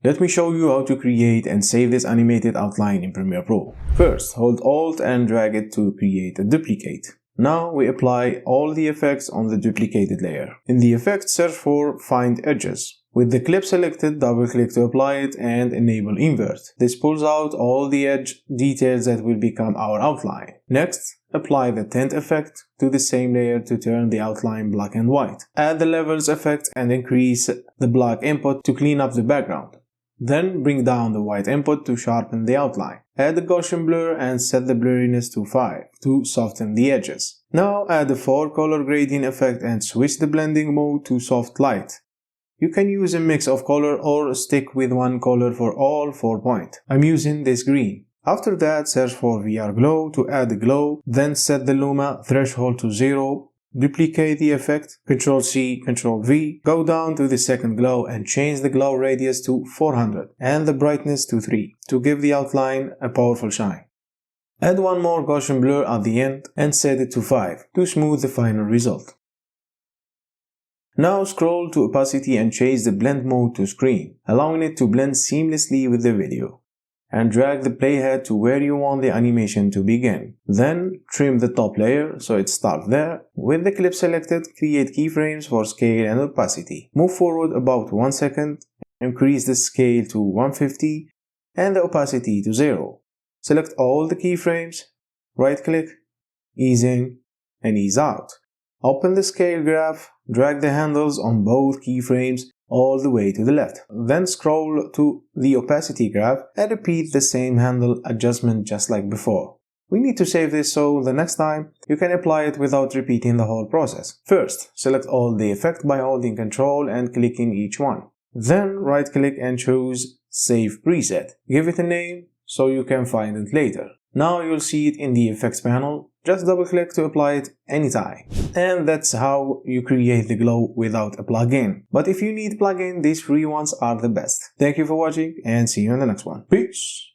Let me show you how to create and save this animated outline in Premiere Pro. First, hold Alt and drag it to create a duplicate. Now we apply all the effects on the duplicated layer. In the effects, search for Find Edges. With the clip selected, double-click to apply it and enable Invert. This pulls out all the edge details that will become our outline. Next, apply the Tint effect to the same layer to turn the outline black and white. Add the Levels effect and increase the black input to clean up the background. Then bring down the white input to sharpen the outline. Add the Gaussian Blur and set the blurriness to 5 to soften the edges. Now add the 4 color gradient effect and switch the blending mode to soft light. You can use a mix of color or stick with one color for all 4 points. I'm using this green. After that, search for VR Glow to add the glow, then set the Luma threshold to 0. Duplicate the effect, Ctrl-C, Ctrl-V, go down to the second glow and change the glow radius to 400 and the brightness to 3 to give the outline a powerful shine. Add one more Gaussian blur at the end and set it to 5 to smooth the final result. Now scroll to opacity and change the blend mode to screen, allowing it to blend seamlessly with the video. And drag the playhead to where you want the animation to begin. Then trim the top layer so it starts there. With the clip selected, create keyframes for scale and opacity. Move forward about 1 second, increase the scale to 150 and the opacity to 0. Select all the keyframes, right click, ease in and ease out. Open the scale graph, drag the handles on both keyframes all the way to the left. Then scroll to the opacity graph and repeat the same handle adjustment just like before. We need to save this so the next time you can apply it without repeating the whole process. First, select all the effect by holding Ctrl and clicking each one. Then right click and choose Save Preset. Give it a name so you can find it later. Now you'll see it in the effects panel. Just double click to apply it anytime. And that's how you create the glow without a plugin. But if you need plugin, these free ones are the best. Thank you for watching and see you in the next one. Peace!